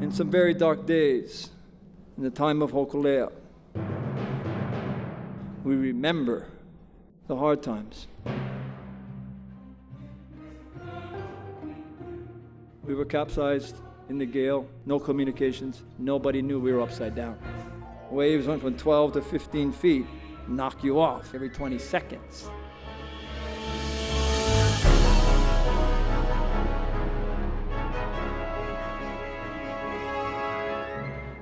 In some very dark days, in the time of Hōkūleʻa, we remember the hard times. We were capsized in the gale, no communications, nobody knew we were upside down. Waves went from 12 to 15 feet, knock you off every 20 seconds.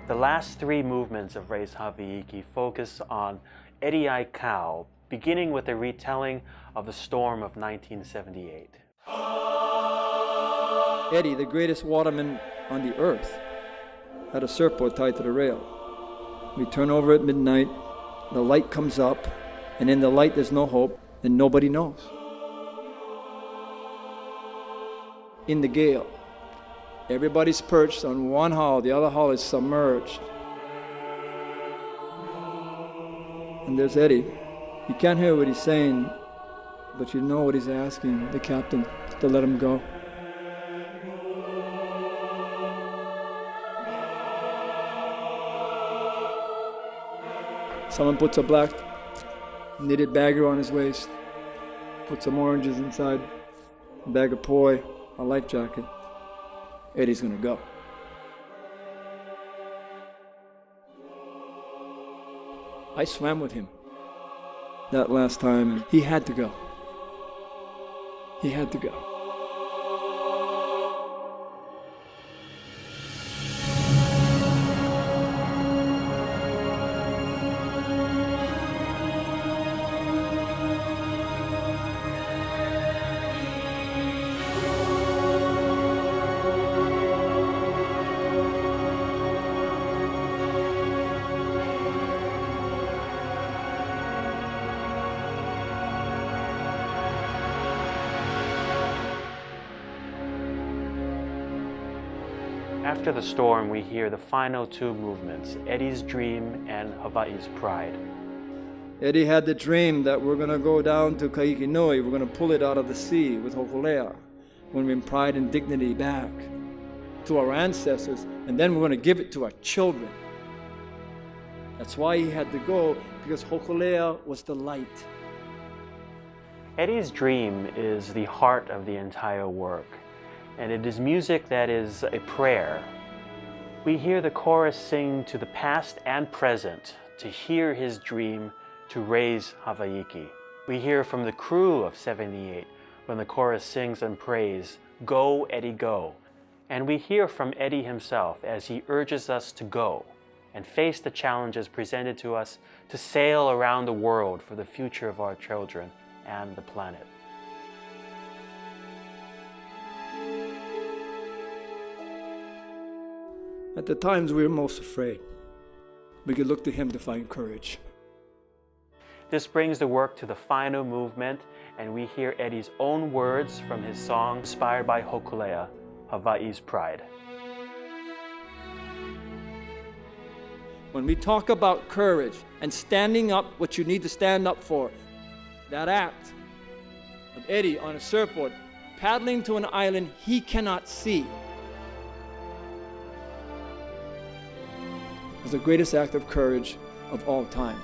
The last three movements of Race Hawaiki focus on Eddie Aikau, beginning with a retelling of the storm of 1978. Eddie, the greatest waterman on the earth, had a surfboard tied to the rail. We turn over at midnight, the light comes up, and in the light there's no hope, and nobody knows. In the gale, everybody's perched on one hull, the other hull is submerged. And there's Eddie. You can't hear what he's saying, but you know what he's asking the captain to let him go. Someone puts a black knitted bagger on his waist, puts some oranges inside, a bag of poi, a life jacket. Eddie's gonna go. I swam with him that last time, and he had to go. He had to go. After the storm, we hear the final two movements, Eddie's Dream and Hawaiʻi's Pride. Eddie had the dream that we're gonna go down to Kaikinoi, we're gonna pull it out of the sea with Hōkūleʻa, when we bring pride and dignity back to our ancestors, and then we're gonna give it to our children. That's why he had to go, because Hōkūleʻa was the light. Eddie's Dream is the heart of the entire work, and it is music that is a prayer. We hear the chorus sing to the past and present to hear his dream to raise Hawaiki. We hear from the crew of 78 when the chorus sings and prays, "Go, Eddie, go." And we hear from Eddie himself as he urges us to go and face the challenges presented to us to sail around the world for the future of our children and the planet. At the times we were most afraid, we could look to him to find courage. This brings the work to the final movement, and we hear Eddie's own words from his song inspired by Hōkūleʻa, Hawaiʻi's Pride. When we talk about courage and standing up what you need to stand up for, that act of Eddie on a surfboard, paddling to an island he cannot see, was the greatest act of courage of all time.